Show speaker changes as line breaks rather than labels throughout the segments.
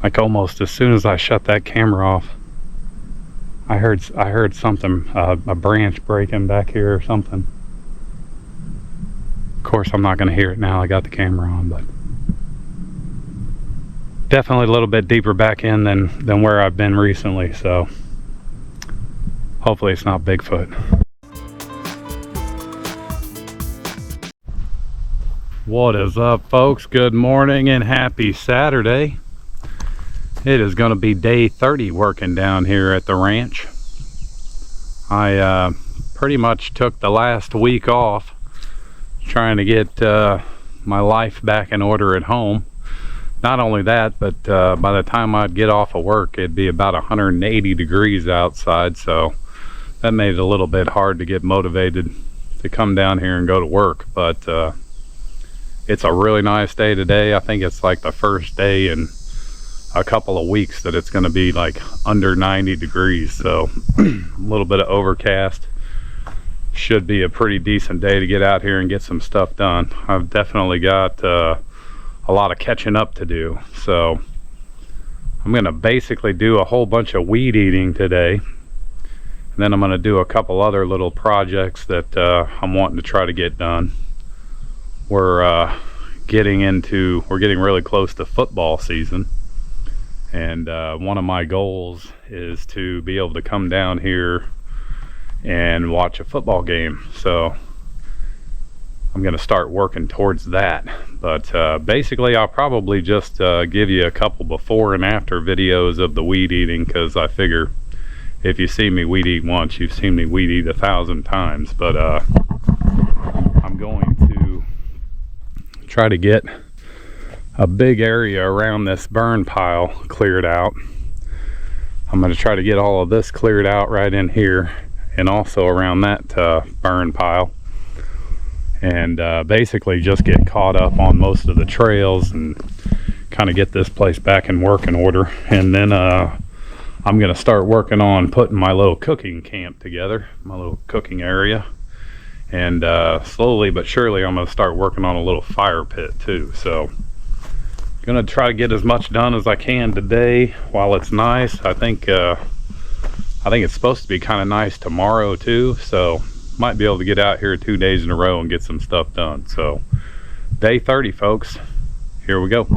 Like almost as soon as I shut that camera off, I heard something, a branch breaking back here or something. Of course, I'm not going to hear it now. I got the camera on, but definitely a little bit deeper back in than where I've been recently. So hopefully it's not Bigfoot. What is up, folks? Good morning and happy Saturday. It is going to be day 30 working down here at the ranch. I pretty much took the last week off trying to get my life back in order at home. Not only that, but by the time I'd get off of work, it'd be about 180 degrees outside, so that made it a little bit hard to get motivated to come down here and go to work. But it's a really nice day today. I think it's like the first day in a couple of weeks that it's going to be like under 90 degrees, so a little bit of overcast. Should be a pretty decent day to get out here and get some stuff done. I've definitely got a lot of catching up to do, so I'm going to basically do a whole bunch of weed eating today, and then I'm going to do a couple other little projects that I'm wanting to try to get done. We're getting really close to football season, and one of my goals is to be able to come down here and watch a football game. So I'm going to start working towards that. But basically I'll probably just give you a couple before and after videos of the weed eating, because I figure if you see me weed eat once, you've seen me weed eat 1,000 times. But I'm going to try to get a big area around this burn pile cleared out. I'm going to try to get all of this cleared out right in here and also around that burn pile, and basically just get caught up on most of the trails and kind of get this place back in working order. And then I'm going to start working on putting my little cooking camp together, my little cooking area. And slowly but surely I'm going to start working on a little fire pit too. So I'm going to try to get as much done as I can today while it's nice. I think it's supposed to be kind of nice tomorrow too, so might be able to get out here 2 days in a row and get some stuff done. So day 30, folks, here we go.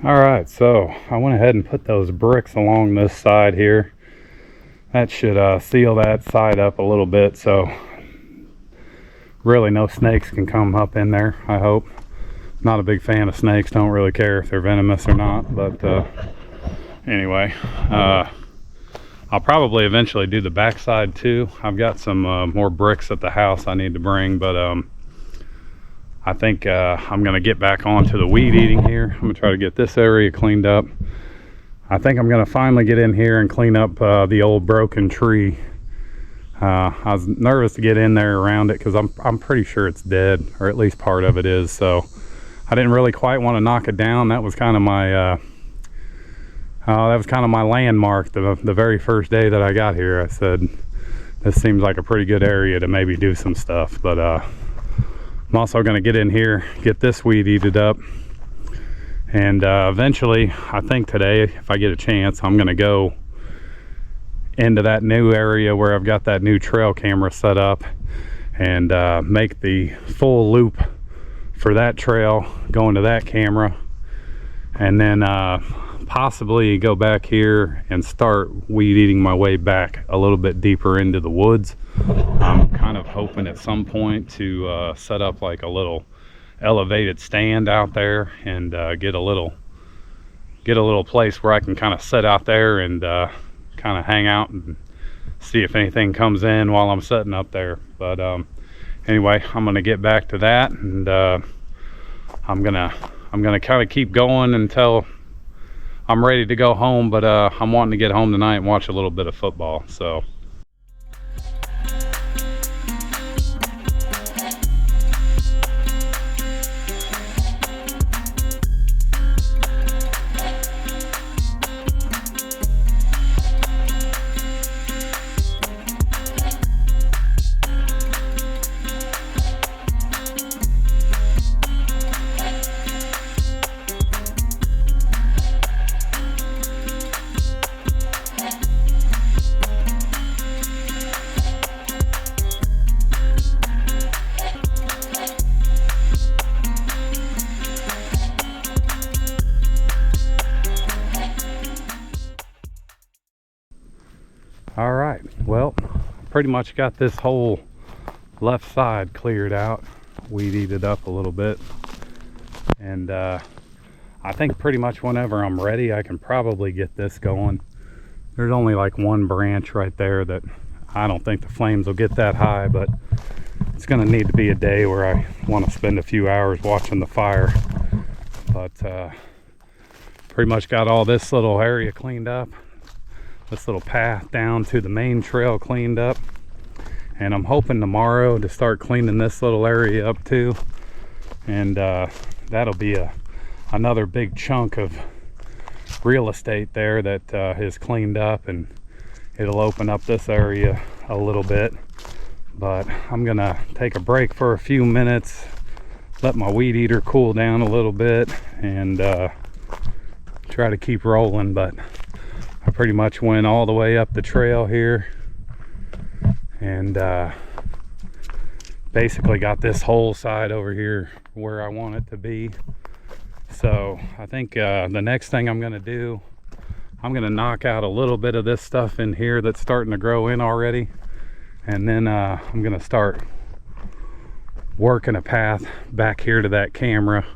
Alright, so I went ahead and put those bricks along this side here. That should seal that side up a little bit, so really no snakes can come up in there, I hope. Not a big fan of snakes, don't really care if they're venomous or not, but anyway, I'll probably eventually do the backside too. I've got some more bricks at the house I need to bring, but I think I'm going to get back onto the weed eating here. I'm going to try to get this area cleaned up. I think I'm going to finally get in here and clean up the old broken tree. I was nervous to get in there around it because I'm pretty sure it's dead, or at least part of it is. So I didn't really quite want to knock it down. That was kind of my landmark the very first day that I got here. I said, this seems like a pretty good area to maybe do some stuff, but I'm also going to get in here, get this weed eated up, And eventually, I think today, if I get a chance, I'm gonna go into that new area where I've got that new trail camera set up and make the full loop for that trail, going to that camera, and then possibly go back here and start weed eating my way back a little bit deeper into the woods. I'm kind of hoping at some point to set up like a little elevated stand out there and get a little place where I can kind of sit out there and kind of hang out and see if anything comes in while I'm sitting up there. But anyway, I'm gonna get back to that, and I'm gonna kind of keep going until I'm ready to go home. But I'm wanting to get home tonight and watch a little bit of football. So all right, well, pretty much got this whole left side cleared out, weed eated up a little bit, and I think pretty much whenever I'm ready I can probably get this going. There's only like one branch right there that I don't think the flames will get that high, but it's gonna need to be a day where I want to spend a few hours watching the fire. But pretty much got all this little area cleaned up, this little path down to the main trail cleaned up, and I'm hoping tomorrow to start cleaning this little area up too, and that'll be another big chunk of real estate there that is cleaned up, and it'll open up this area a little bit. But I'm gonna take a break for a few minutes, let my weed eater cool down a little bit, and try to keep rolling. But I pretty much went all the way up the trail here, and basically got this whole side over here where I want it to be. So I think the next thing I'm gonna do, I'm gonna knock out a little bit of this stuff in here that's starting to grow in already, and then I'm gonna start working a path back here to that camera,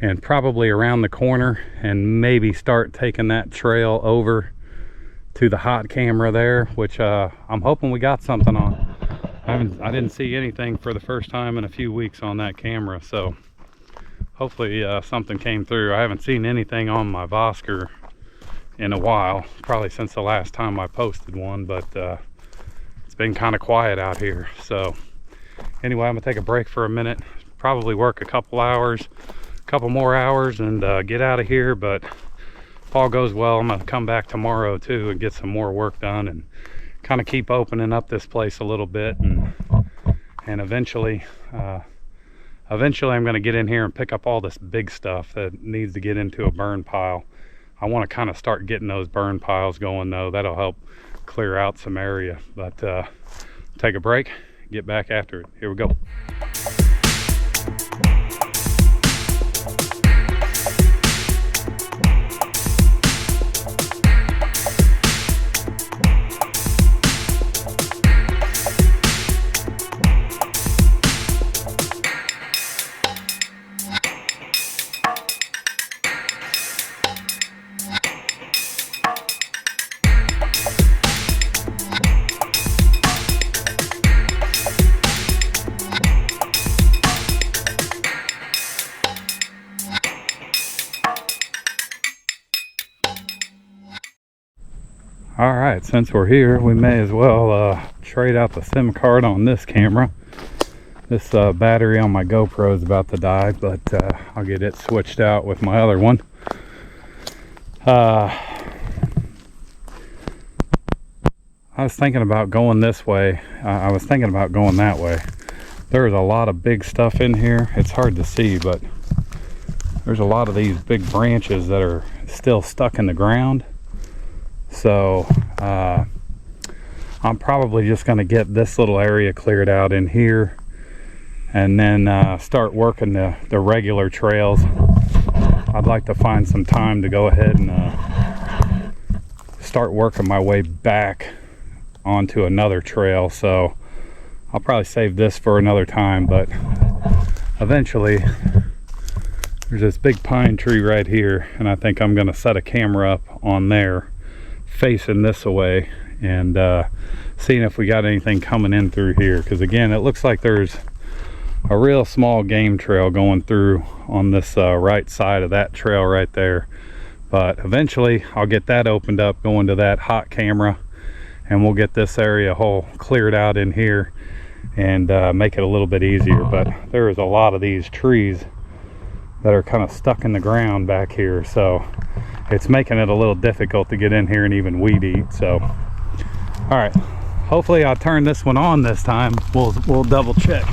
and probably around the corner, and maybe start taking that trail over to the hot camera there, which I'm hoping we got something on. I didn't see anything for the first time in a few weeks on that camera, so hopefully something came through. I haven't seen anything on my Vosker in a while, probably since the last time I posted one, but it's been kind of quiet out here. So anyway, I'm gonna take a break for a minute, probably work a couple more hours, and get out of here. But if all goes well, I'm gonna come back tomorrow too and get some more work done, and kind of keep opening up this place a little bit, and eventually I'm going to get in here and pick up all this big stuff that needs to get into a burn pile. I want to kind of start getting those burn piles going though. That'll help clear out some area. But take a break, get back after it. Here we go. All right, since we're here, we may as well trade out the SIM card on this camera. This battery on my GoPro is about to die, but I'll get it switched out with my other one. I was thinking about going this way. I was thinking about going that way. There's a lot of big stuff in here. It's hard to see, but there's a lot of these big branches that are still stuck in the ground. So I'm probably just going to get this little area cleared out in here, and then start working the regular trails. I'd like to find some time to go ahead and start working my way back onto another trail. So I'll probably save this for another time, but eventually there's this big pine tree right here, and I think I'm going to set a camera up on there facing this away, and seeing if we got anything coming in through here, because again, it looks like there's a real small game trail going through on this right side of that trail right there. But eventually I'll get that opened up, going to that hot camera, and we'll get this area whole cleared out in here and make it a little bit easier. But there is a lot of these trees that are kind of stuck in the ground back here, so it's making it a little difficult to get in here and even weed eat. So all right, hopefully I'll turn this one on this time. We'll double check.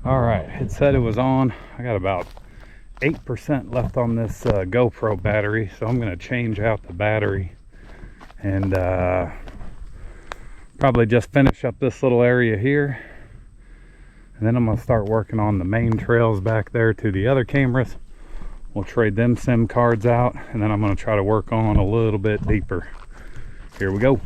All right, it said it was on. I got about 8% left on this GoPro battery, so I'm going to change out the battery and probably just finish up this little area here, and then I'm going to start working on the main trails back there to the other cameras. We'll trade them SIM cards out, and then I'm going to try to work on a little bit deeper. Here we go.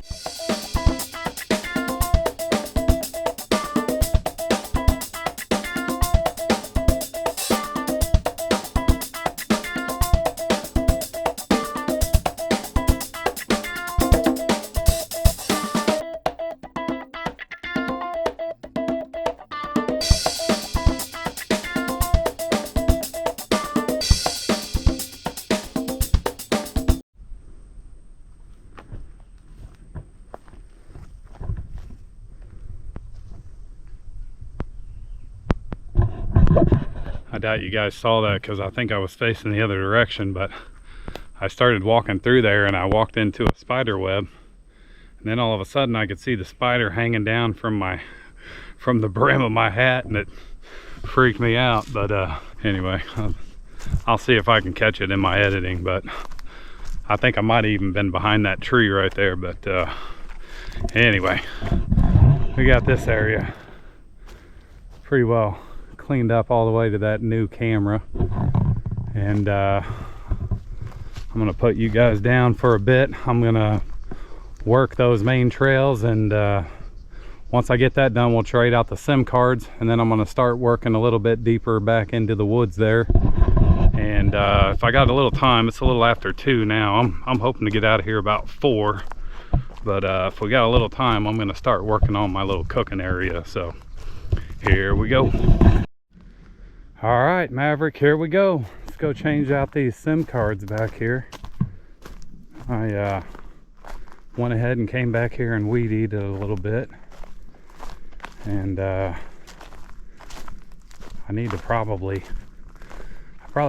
I doubt you guys saw that because I think I was facing the other direction, but I started walking through there and I walked into a spider web, and then all of a sudden I could see the spider hanging down from the brim of my hat, and it freaked me out. But anyway, I'll see if I can catch it in my editing, but I think I might have even been behind that tree right there. But anyway, we got this area pretty well cleaned up all the way to that new camera, and I'm gonna put you guys down for a bit. I'm gonna work those main trails, and once I get that done, we'll trade out the SIM cards, and then I'm gonna start working a little bit deeper back into the woods there. And if I got a little time, it's a little after 2 now. I'm hoping to get out of here about 4, but if we got a little time, I'm gonna start working on my little cooking area. So here we go. All right, Maverick, here we go. Let's go change out these SIM cards back here. I went ahead and came back here and weed eated a little bit, and I probably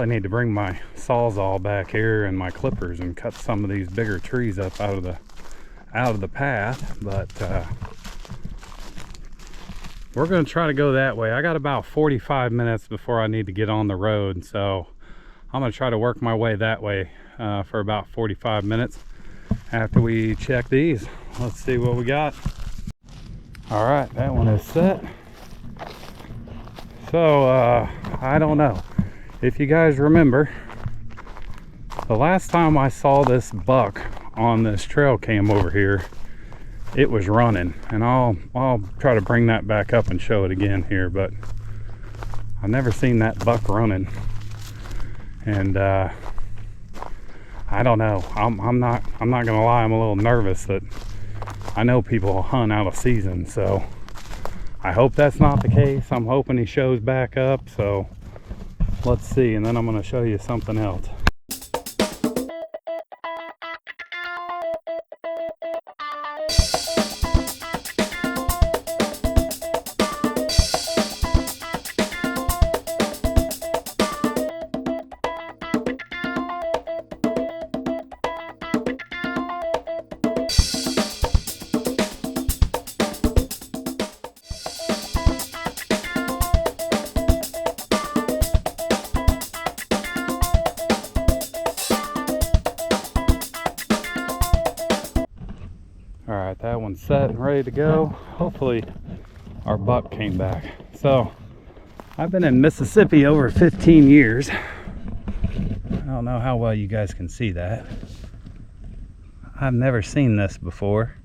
need to bring my Sawzall back here and my clippers and cut some of these bigger trees up out of the path. But we're going to try to go that way. I got about 45 minutes before I need to get on the road, so I'm going to try to work my way that way for about 45 minutes after we check these. Let's see what we got. All right, that one is set. So I don't know if you guys remember, the last time I saw this buck on this trail cam over here, it was running, and I'll try to bring that back up and show it again here. But I've never seen that buck running, and I don't know. I'm not gonna lie. I'm a little nervous that I know people hunt out of season, so I hope that's not the case. I'm hoping he shows back up. So let's see, and then I'm gonna show you something else. All right, that one's set and ready to go. Hopefully our buck came back. So I've been in Mississippi over 15 years. I don't know how well you guys can see that. I've never seen this before,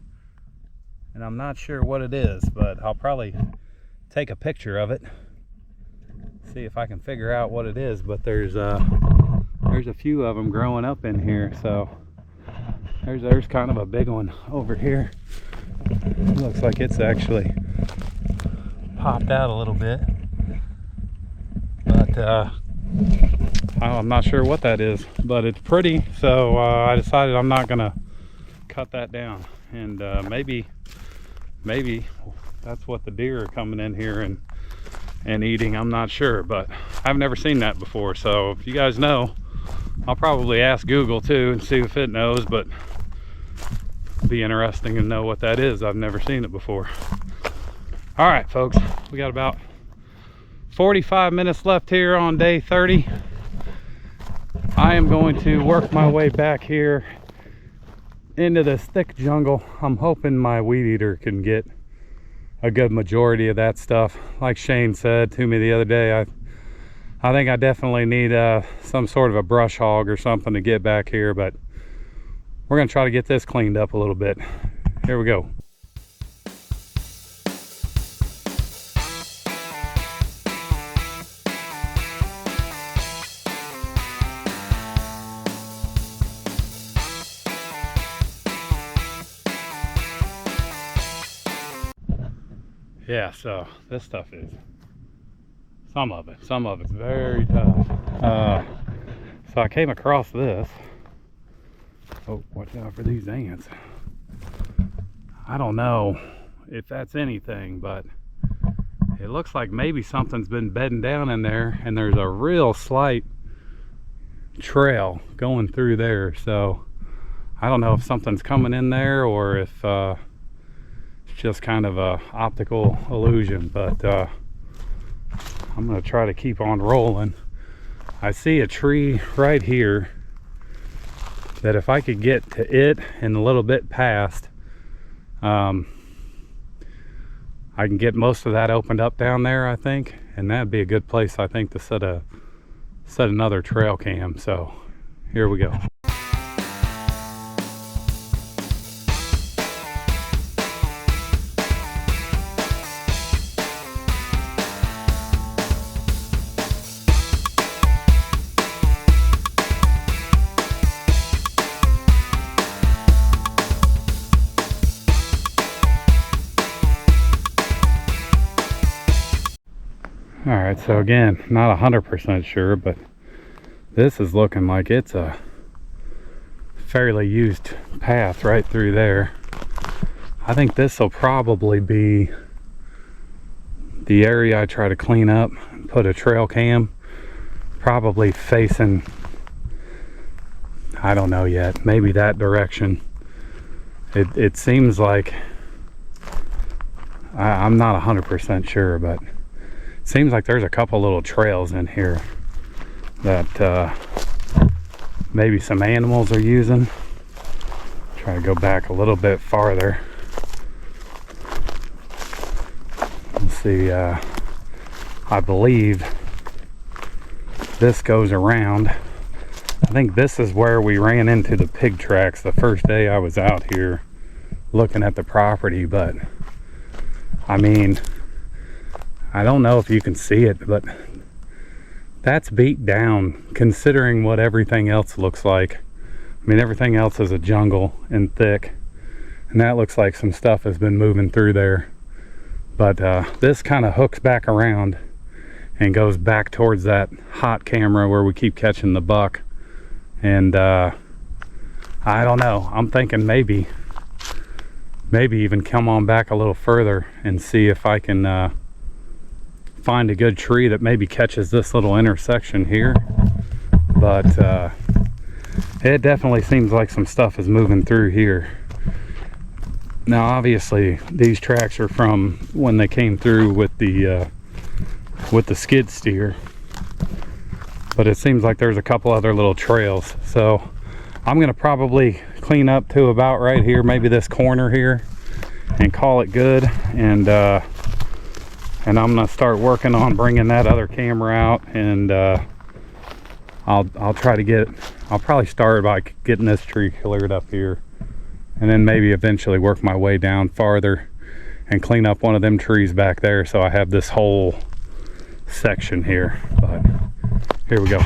and I'm not sure what it is, but I'll probably take a picture of it, see if I can figure out what it is. But there's a few of them growing up in here. So there's kind of a big one over here. It looks like it's actually popped out a little bit, but I'm not sure what that is, but it's pretty. So I decided I'm not gonna cut that down, and maybe that's what the deer are coming in here and eating. I'm not sure, but I've never seen that before. So if you guys know, I'll probably ask Google too and see if it knows, but it'd be interesting to know what that is. I've never seen it before. All right, folks, we got about 45 minutes left here on day 30. I am going to work my way back here into this thick jungle. I'm hoping my weed eater can get a good majority of that stuff. Like Shane said to me the other day, I think I definitely need some sort of a brush hog or something to get back here, but we're gonna try to get this cleaned up a little bit. Here we go. Yeah, so this stuff is, some of it's very tough. So I came across this. Oh, watch out for these ants. I don't know if that's anything, but it looks like maybe something's been bedding down in there, and there's a real slight trail going through there. So I don't know if something's coming in there or if it's just kind of a optical illusion, but I'm gonna try to keep on rolling. I see a tree right here that if I could get to it and a little bit past, I can get most of that opened up down there, I think, and that'd be a good place, I think, to set another trail cam. So here we go. All right, so again, not 100% sure, but this is looking like it's a fairly used path right through there. I think this will probably be the area I try to clean up and put a trail cam, probably facing, I don't know yet, maybe that direction. It seems like, I'm not 100% sure, but seems like there's a couple little trails in here that maybe some animals are using. Try to go back a little bit farther. Let's see, I believe this goes around. I think this is where we ran into the pig tracks the first day I was out here looking at the property, but I mean, I don't know if you can see it, but That's beat down considering what everything else looks like. I mean, everything else is a jungle and thick, and that looks like some stuff has been moving through there. But this kind of hooks back around and goes back towards that hot camera where we keep catching the buck. And I don't know, I'm thinking maybe even come on back a little further and see if I can find a good tree that maybe catches this little intersection here. But it definitely seems like some stuff is moving through here. Now obviously these tracks are from when they came through with the skid steer, but it seems like there's a couple other little trails. So I'm gonna probably clean up to about right here, maybe this corner here, and call it good. And I'm gonna start working on bringing that other camera out, and I'll try to get, I'll probably start by getting this tree cleared up here, and then maybe eventually work my way down farther and clean up one of them trees back there, so I have this whole section here. But here we go.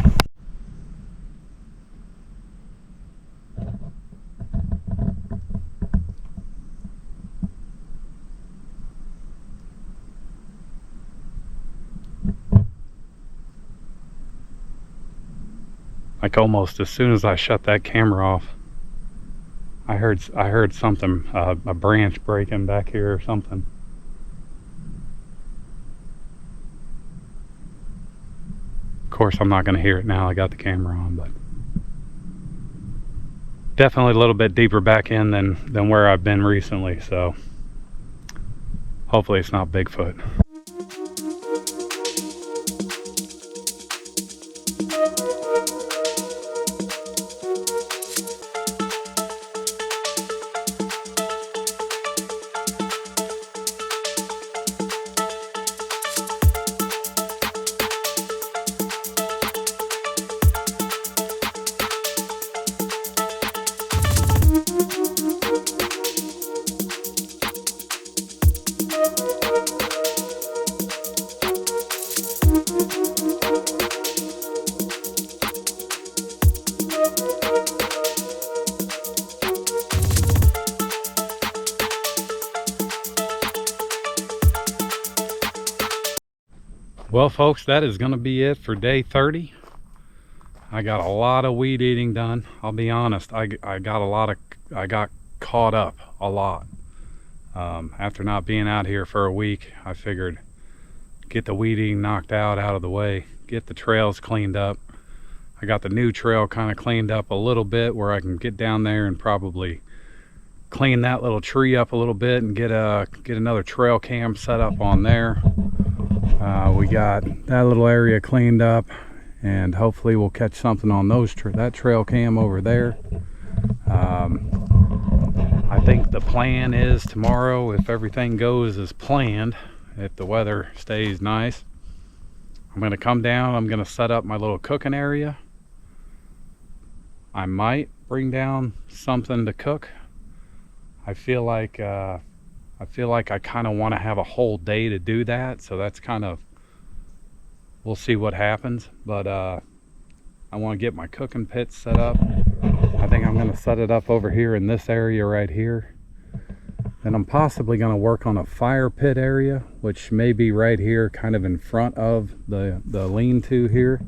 Like almost as soon as I shut that camera off, I heard something, a branch breaking back here or something. Of course, I'm not going to hear it now. I got the camera on, but definitely a little bit deeper back in than where I've been recently. So hopefully it's not Bigfoot. Well folks, that is going to be it for day 30. I got a lot of weed eating done. I'll be honest, I got caught up a lot. After not being out here for a week, I figured get the weed eating knocked out of the way, get the trails cleaned up. I got the new trail kind of cleaned up a little bit where I can get down there and probably clean that little tree up a little bit and get another trail cam set up on there. We got that little area cleaned up, and hopefully we'll catch something on that trail cam over there. I think the plan is tomorrow, if everything goes as planned, if the weather stays nice, I'm going to come down. I'm going to set up my little cooking area. I might bring down something to cook. I feel like I kind of want to have a whole day to do that, so that's kind of, we'll see what happens. But I want to get my cooking pit set up. I think I'm going to set it up over here in this area right here. Then I'm possibly going to work on a fire pit area, which may be right here, kind of in front of the lean-to here.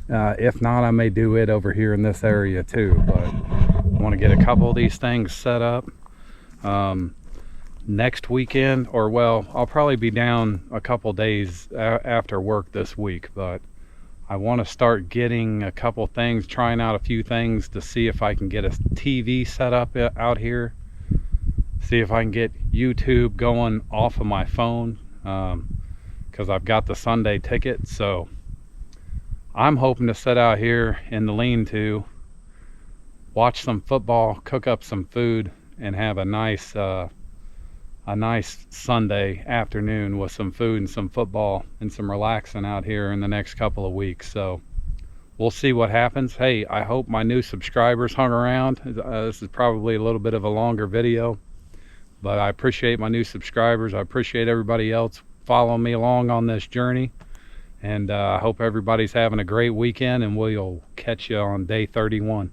If not, I may do it over here in this area too, but I want to get a couple of these things set up. Next weekend, or well, I'll probably be down a couple days after work this week, but I want to start getting a couple things, trying out a few things to see if I can get a TV set up out here, see if I can get YouTube going off of my phone, because I've got the Sunday ticket. So I'm hoping to sit out here in the lean-to, watch some football, cook up some food, and have a nice Sunday afternoon with some food and some football and some relaxing out here in the next couple of weeks. So we'll see what happens. Hey, I hope my new subscribers hung around. This is probably a little bit of a longer video, but I appreciate my new subscribers. I appreciate everybody else following me along on this journey. And I hope everybody's having a great weekend, and we'll catch you on day 31.